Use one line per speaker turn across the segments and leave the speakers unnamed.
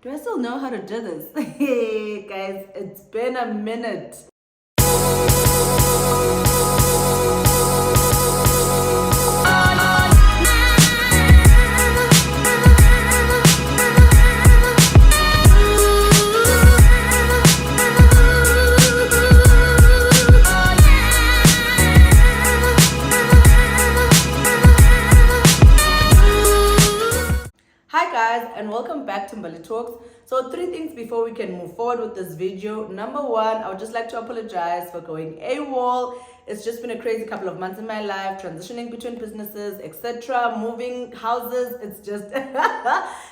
Do I still know how to do this? Hey, guys, it's been a minute. Hi guys, and welcome back to Mbali Talks. So 3 things before we can move forward with this video. Number 1, I would just like to apologize for going AWOL. It's just been a crazy couple of months in my life, transitioning between businesses, etc., moving houses. It's just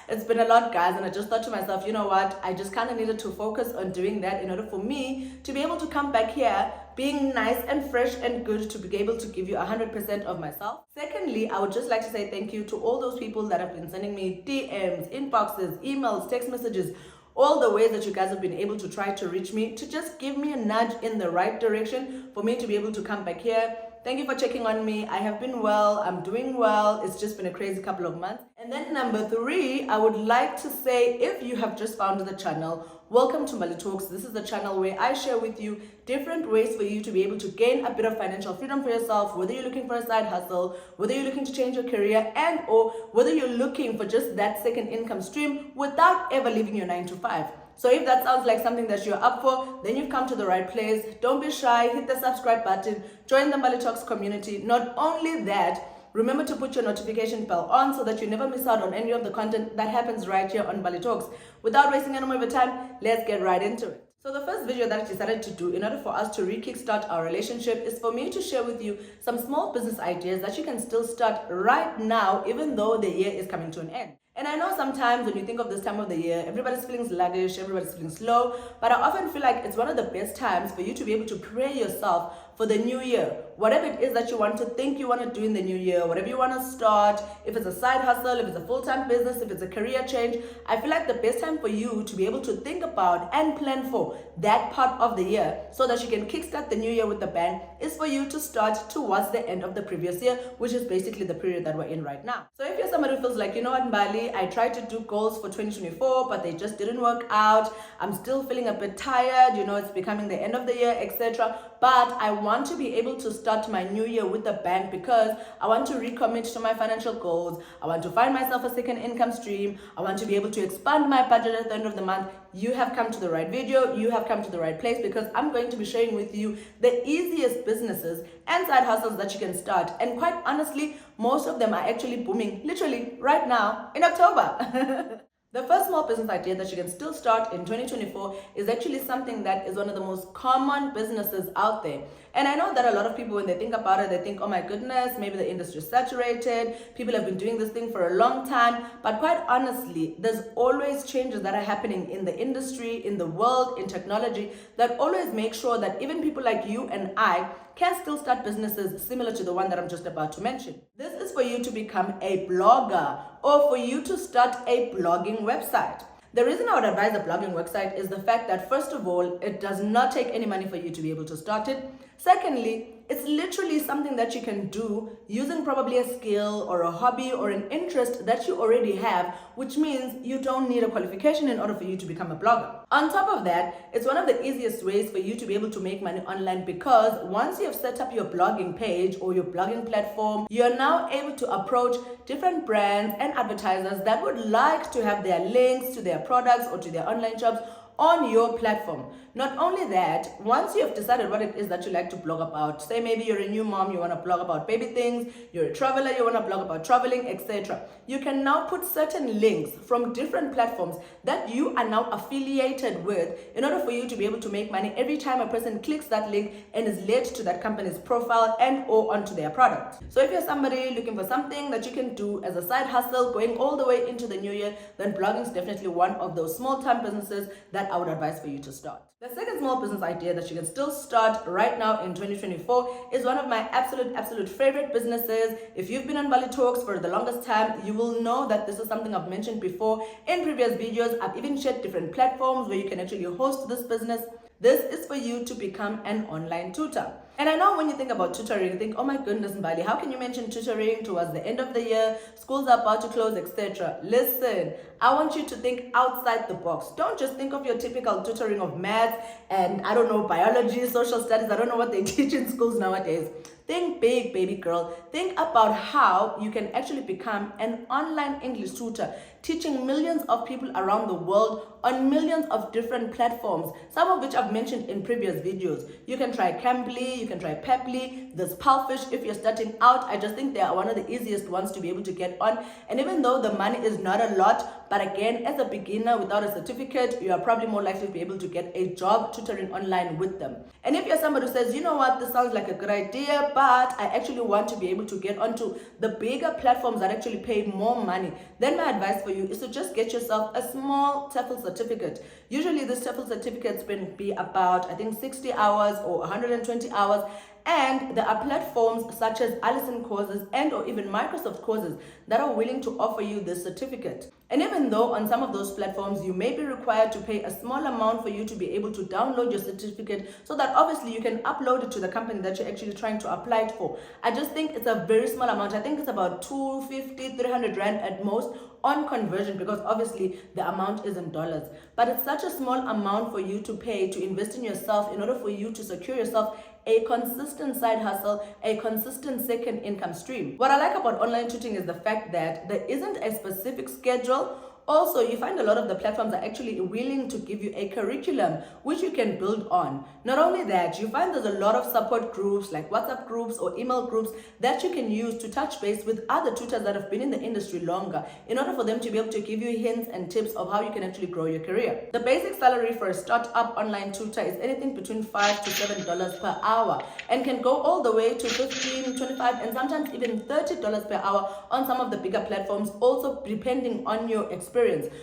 it's been a lot, guys, and I just thought to myself, you know what, I just kind of needed to focus on doing that in order for me to be able to come back here being nice and fresh and good, to be able to give you 100% of myself. Secondly, I would just like to say thank you to all those people that have been sending me DMs, inboxes, emails, text messages, all the ways that you guys have been able to try to reach me, to just give me a nudge in the right direction for me to be able to come back here. Thank you for checking on me. I have been well. I'm doing well. It's just been a crazy couple of months. And then number 3, I would like to say, if you have just found the channel, welcome to Mbali Talks. This is the channel where I share with you different ways for you to be able to gain a bit of financial freedom for yourself, whether you're looking for a side hustle, whether you're looking to change your career, and or whether you're looking for just that second income stream without ever leaving your 9 to 5. So if that sounds like something that you're up for, then you've come to the right place. Don't be shy, hit the subscribe button, join the Mbali Talks community. Not only that, remember to put your notification bell on so that you never miss out on any of the content that happens right here on Mbali Talks. Without wasting any more of your time, let's get right into it. So the first video that I decided to do in order for us to re-kickstart our relationship is for me to share with you some small business ideas that you can still start right now, even though the year is coming to an end. And I know sometimes when you think of this time of the year, everybody's feeling sluggish, everybody's feeling slow, but I often feel like it's one of the best times for you to be able to prepare yourself for the new year. Whatever it is that you want to think you want to do in the new year, whatever you want to start, if it's a side hustle, if it's a full-time business, if it's a career change, I feel like the best time for you to be able to think about and plan for that part of the year so that you can kickstart the new year with a bang is for you to start towards the end of the previous year, which is basically the period that we're in right now. So if you're somebody who feels like, you know what, Mbali, I tried to do goals for 2024, but they just didn't work out. I'm still feeling a bit tired, you know, it's becoming the end of the year, etc. But I want to be able to start my new year with a bang because I want to recommit to my financial goals. I want to find myself a second income stream. I want to be able to expand my budget at the end of the month. You have come to the right video. You have come to the right place because I'm going to be sharing with you the easiest businesses and side hustles that you can start. And quite honestly, most of them are actually booming literally right now in October. The first small business idea that you can still start in 2024 is actually something that is one of the most common businesses out there. And I know that a lot of people, when they think about it, they think, oh my goodness, maybe the industry is saturated. People have been doing this thing for a long time. But quite honestly, there's always changes that are happening in the industry, in the world, in technology, that always make sure that even people like you and I can still start businesses similar to the one that I'm just about to mention. This is for you to become a blogger or for you to start a blogging website. The reason I would advise a blogging website is the fact that, first of all, it does not take any money for you to be able to start it. Secondly, it's literally something that you can do using probably a skill or a hobby or an interest that you already have, which means you don't need a qualification in order for you to become a blogger. On top of that, it's one of the easiest ways for you to be able to make money online because once you have set up your blogging page or your blogging platform, you're now able to approach different brands and advertisers that would like to have their links to their products or to their online shops on your platform. Not only that, once you have decided what it is that you like to blog about, say maybe you're a new mom, you want to blog about baby things, you're a traveler, you want to blog about traveling, etc. You can now put certain links from different platforms that you are now affiliated with in order for you to be able to make money every time a person clicks that link and is led to that company's profile and or onto their product. So if you're somebody looking for something that you can do as a side hustle going all the way into the new year, then blogging is definitely one of those small-time businesses that I would advise for you to start. The second small business idea that you can still start right now in 2024 is one of my absolute favorite businesses. If you've been on Mbali Talks for the longest time, you will know that this is something I've mentioned before in previous videos. I've even shared different platforms where you can actually host this business. This is for you to become an online tutor. And I know when you think about tutoring, you think, oh my goodness, Mbali, how can you mention tutoring towards the end of the year? Schools are about to close, etc. Listen, I want you to think outside the box. Don't just think of your typical tutoring of maths and, I don't know, biology, social studies. I don't know what they teach in schools nowadays. Think big, baby girl. Think about how you can actually become an online English tutor, teaching millions of people around the world on millions of different platforms, some of which I've mentioned in previous videos. You can try Cambly, you can try Peply, there's Pulfish if you're starting out. I just think they are one of the easiest ones to be able to get on. And even though the money is not a lot, but again, as a beginner without a certificate, you are probably more likely to be able to get a job tutoring online with them. And if you're somebody who says, you know what, this sounds like a good idea, but I actually want to be able to get onto the bigger platforms that actually pay more money, then my advice for you is to just get yourself a small TEFL certificate. Usually this TEFL certificate will be about, I think, 60 hours or 120 hours. And there are platforms such as Allison courses and or even Microsoft courses that are willing to offer you this certificate. And even though on some of those platforms you may be required to pay a small amount for you to be able to download your certificate so that obviously you can upload it to the company that you're actually trying to apply it for. I just think it's a very small amount. I think it's about 250, 300 Rand at most on conversion, because obviously the amount is in dollars. But it's such a small amount for you to pay to invest in yourself in order for you to secure yourself a consistent side hustle, a consistent second income stream. What I like about online tutoring is the fact that there isn't a specific schedule. Also, you find a lot of the platforms are actually willing to give you a curriculum which you can build on. Not only that, you find there's a lot of support groups like WhatsApp groups or email groups that you can use to touch base with other tutors that have been in the industry longer in order for them to be able to give you hints and tips of how you can actually grow your career. The basic salary for a startup online tutor is anything between $5 to $7 per hour and can go all the way to $15, $25, and sometimes even $30 per hour on some of the bigger platforms, also depending on your experience.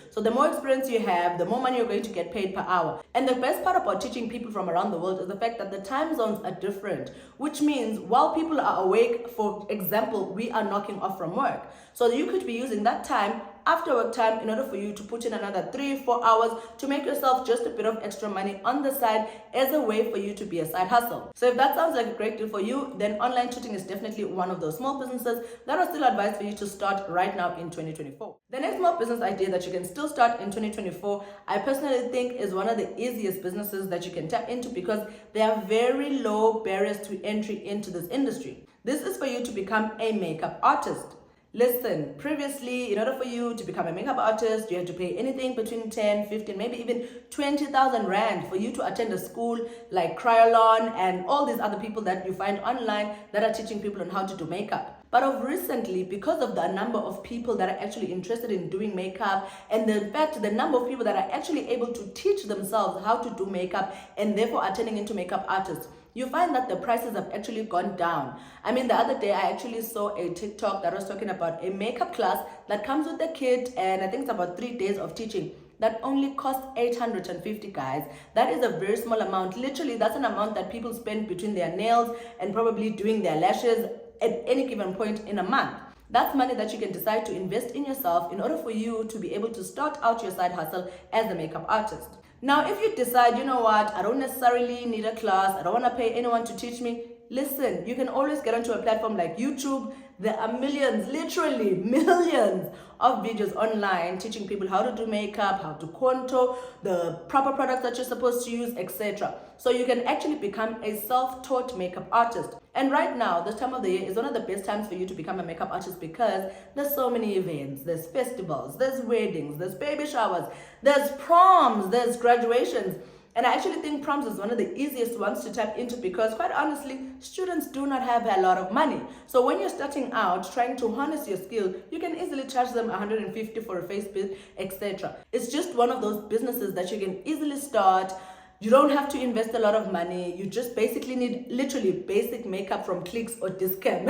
So the more experience you have, the more money you're going to get paid per hour. And the best part about teaching people from around the world is the fact that the time zones are different, which means while people are awake, for example, we are knocking off from work. So you could be using that time after work time in order for you to put in another 3-4 hours to make yourself just a bit of extra money on the side as a way for you to be a side hustle. So if that sounds like a great deal for you, then online tutoring is definitely one of those small businesses that are still advised for you to start right now in 2024. The next small business idea that you can still start in 2024, I personally think is one of the easiest businesses that you can tap into because there are very low barriers to entry into this industry. This is for you to become a makeup artist. Listen, previously, in order for you to become a makeup artist, you had to pay anything between 10, 15, maybe even 20,000 Rand for you to attend a school like Cryolon and all these other people that you find online that are teaching people on how to do makeup. But of recently, because of the number of people that are actually interested in doing makeup and the fact the number of people that are actually able to teach themselves how to do makeup and therefore are turning into makeup artists, you find that the prices have actually gone down. I mean, the other day I actually saw a TikTok that was talking about a makeup class that comes with the kit, and I think it's about 3 days of teaching that only costs 850, guys. That is a very small amount. Literally, that's an amount that people spend between their nails and probably doing their lashes at any given point in a month. That's money that you can decide to invest in yourself in order for you to be able to start out your side hustle as a makeup artist. Now, if you decide, you know what, I don't necessarily need a class, I don't want to pay anyone to teach me, listen, you can always get onto a platform like YouTube. There are millions, literally millions of videos online teaching people how to do makeup, how to contour, the proper products that you're supposed to use, etc. So you can actually become a self-taught makeup artist. And right now, this time of the year is one of the best times for you to become a makeup artist because there's so many events, there's festivals, there's weddings, there's baby showers, there's proms, there's graduations. And I actually think proms is one of the easiest ones to tap into because, quite honestly, students do not have a lot of money. So when you're starting out trying to harness your skill, you can easily charge them 150 for a face build, etc. It's just one of those businesses that you can easily start. You don't have to invest a lot of money. You just basically need literally basic makeup from Clicks or Discam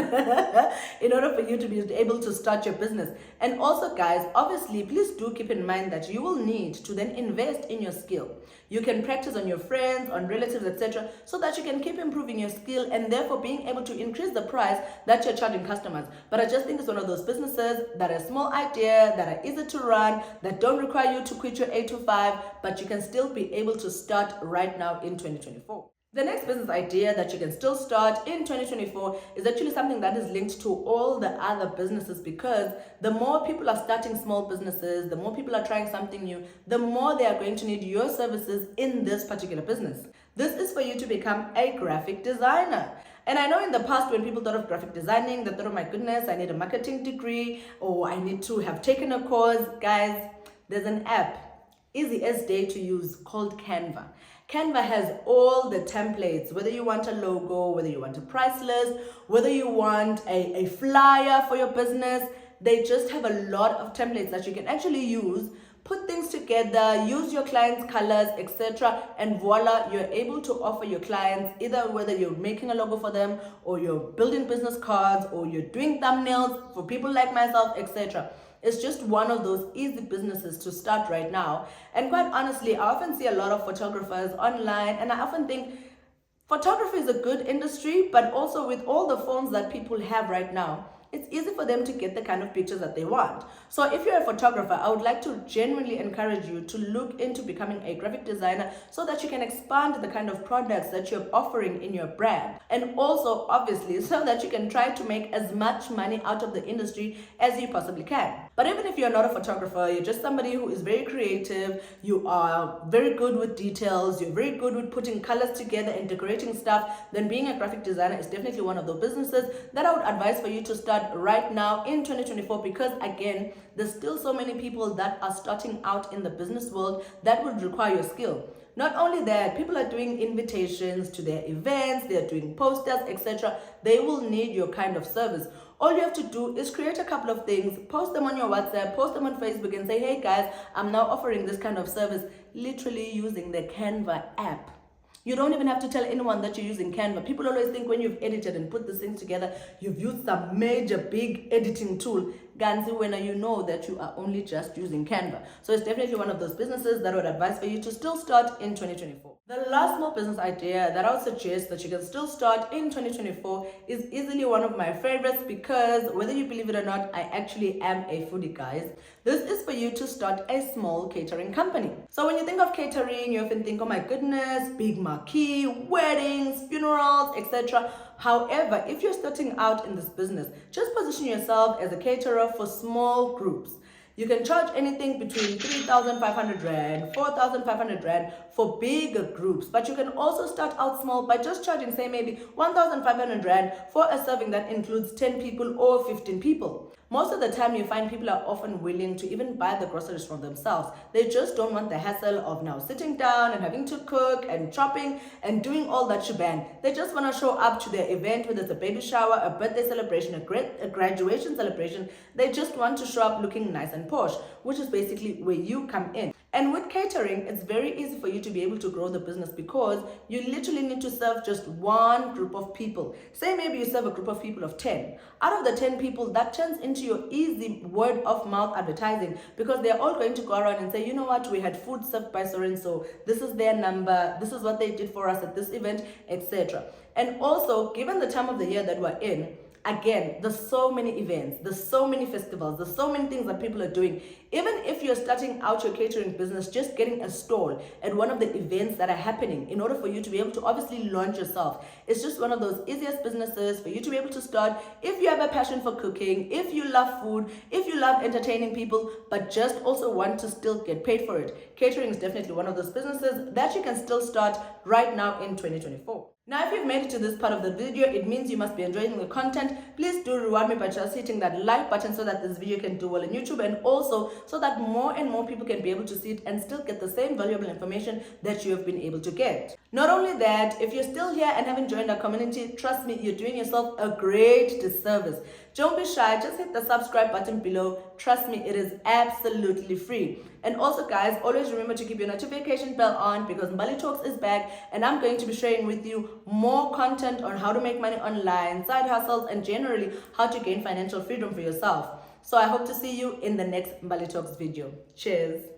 in order for you to be able to start your business. And also, guys, obviously, please do keep in mind that you will need to then invest in your skill. You can practice on your friends, on relatives, etc., so that you can keep improving your skill and therefore being able to increase the price that you're charging customers. But I just think it's one of those businesses that are a small idea, that are easy to run, that don't require you to quit your 8 to 5, but you can still be able to start start right now in 2024. The next business idea that you can still start in 2024 is actually something that is linked to all the other businesses, because the more people are starting small businesses, the more people are trying something new, the more they are going to need your services in this particular business. This is for you to become a graphic designer. And I know in the past when people thought of graphic designing, they thought, oh my goodness, I need a marketing degree, or I need to have taken a course. Guys, there's an app, easy as day to use, called Canva. Canva has all the templates, whether you want a logo, whether you want a price list, whether you want a flyer for your business. They just have a lot of templates that you can actually use, put things together, use your clients' colors, etc. And voila, you're able to offer your clients, either whether you're making a logo for them, or you're building business cards, or you're doing thumbnails for people like myself, etc. It's just one of those easy businesses to start right now. And quite honestly, I often see a lot of photographers online, and I often think photography is a good industry, but also with all the phones that people have right now, it's easy for them to get the kind of pictures that they want. So if you're a photographer, I would like to genuinely encourage you to look into becoming a graphic designer so that you can expand the kind of products that you're offering in your brand. And also, obviously, so that you can try to make as much money out of the industry as you possibly can. But even if you're not a photographer, you're just somebody who is very creative, you are very good with details, you're very good with putting colors together and decorating stuff, then being a graphic designer is definitely one of those businesses that I would advise for you to start right now in 2024, because again, there's still so many people that are starting out in the business world that would require your skill. Not only that, people are doing invitations to their events, they're doing posters, etc. They will need your kind of service. All you have to do is create a couple of things, post them on your WhatsApp, post them on Facebook, and say, hey guys, I'm now offering this kind of service, literally using the Canva app. You don't even have to tell anyone that you're using Canva. People always think when you've edited and put these things together, you've used some major big editing tool. Ganzi, when you know that you are only just using Canva. So it's definitely one of those businesses that I would advise for you to still start in 2024. The last small business idea that I would suggest that you can still start in 2024 is easily one of my favorites, because whether you believe it or not, I actually am a foodie, guys. This is for you to start a small catering company. So when you think of catering, you often think, oh my goodness, big marquee, weddings, funerals, etc. However, if you're starting out in this business, just position yourself as a caterer for small groups. You can charge anything between 3,500 Rand, 4,500 Rand for bigger groups. But you can also start out small by just charging, say, maybe 1,500 Rand for a serving that includes 10 people or 15 people. Most of the time, you find people are often willing to even buy the groceries from themselves. They just don't want the hassle of now sitting down and having to cook and chopping and doing all that shebang. They just want to show up to their event, whether it's a baby shower, a birthday celebration, a graduation celebration. They just want to show up looking nice and posh, which is basically where you come in. And with catering, it's very easy for you to be able to grow the business, because you literally need to serve just one group of people. Say maybe you serve a group of people of 10. Out of the 10 people, that turns into your easy word of mouth advertising, because they're all going to go around and say, you know what, we had food served by so-and-so, this is their number, this is what they did for us at this event, etc. And also, given the time of the year that we're in, again, there's so many events, there's so many festivals, there's so many things that people are doing. Even if you're starting out your catering business, just getting a stall at one of the events that are happening in order for you to be able to obviously launch yourself, it's just one of those easiest businesses for you to be able to start if you have a passion for cooking, if you love food, if you love entertaining people, but just also want to still get paid for it. Catering is definitely one of those businesses that you can still start right now in 2024. Now, if you've made it to this part of the video, it means you must be enjoying the content. Please do reward me by just hitting that like button so that this video can do well on YouTube, and also so that more and more people can be able to see it and still get the same valuable information that you have been able to get. Not only that, if you're still here and haven't joined our community, trust me, you're doing yourself a great disservice. Don't be shy, just hit the subscribe button below. Trust me, it is absolutely free. And also guys, always remember to keep your notification bell on, because Mbali Talks is back and I'm going to be sharing with you more content on how to make money online, side hustles, and generally how to gain financial freedom for yourself. So I hope to see you in the next Mbali Talks video. Cheers.